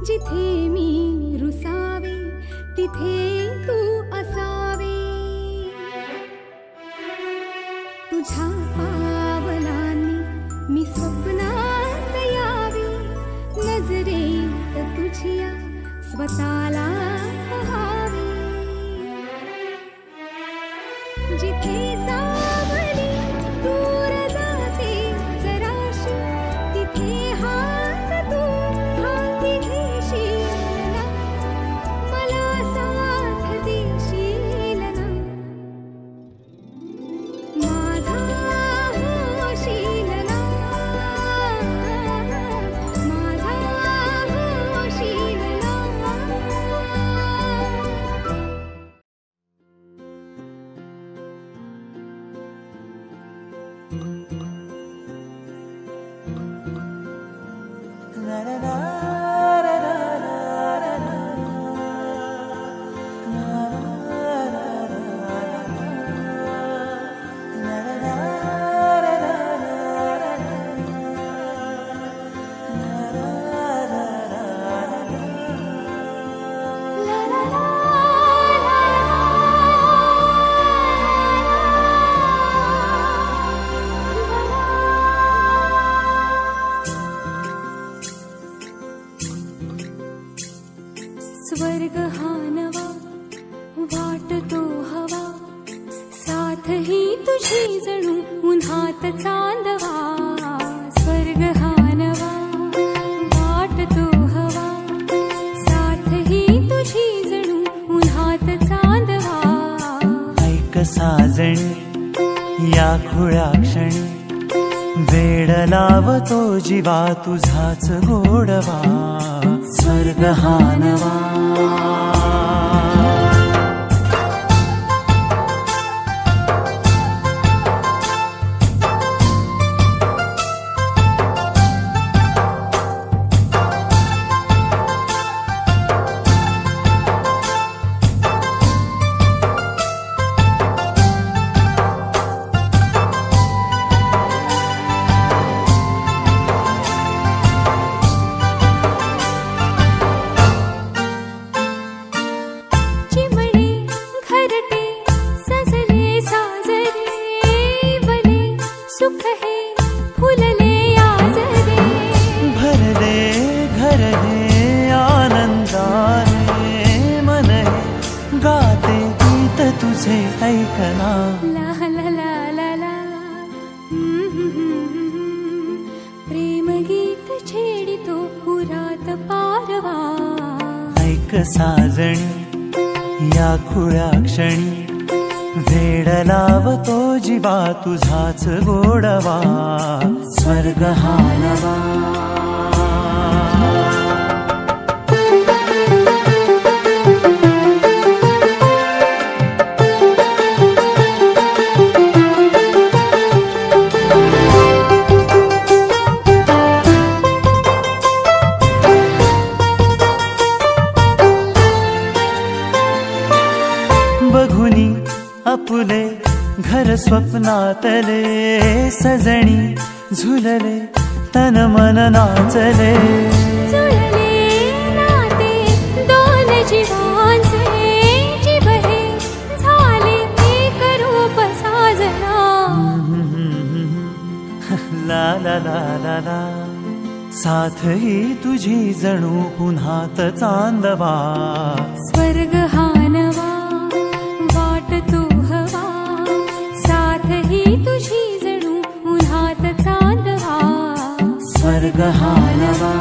जिथे मी रुसावे तिथे तू असावे, तुझ्या पावलांनी मी स्वप्नात यावे, नजरेत तुझ्या स्वतःला पहावे, जिथे सावली दूर जाते जराशी, तिथे हात तू हाती घेशील ना, मला साथ देशील ना, माझा होशील ना, माझा होशील ना. स्वर्ग हा नवा वाटतो हवा, साथ ही तुझी जणू उन्हात चांदवा. स्वर्ग हा नवा वाटतो हवा, साथ ही तुझी जणू उन्हात चांदवा. ऐक साजणी या खुळ्या क्षणी, वेड लावतो जीवा तुझाच गोडवा. स्वर्ग हा नवा. सुख है फुलले आजरे, भरले घर हे आनंदाने, मन हे गाते गीत तुझे ऐकना. ला ला ला ला ला, प्रेम गीत छेडितो पुरात पारवा. ऐक साजणी या खुळ्या क्षणी, वेड लावतो जीवा तुझाच गोडवा. स्वर्ग हा नवा. बघुनी आपुले घर स्वप्नातले, सजणी झुलले तन मन नाचले. जुळले नाते दोन जीवांचे, जीव हे झाले एक रूप साजना. ला ला ला ला ला, साथ ही तुझी जणू उन्हात चांदवा. स्वर्ग हा नवा वाटतो हवा, साथ ही तुझी जणू उन्हात चांदवा. स्वर्ग हा नवा.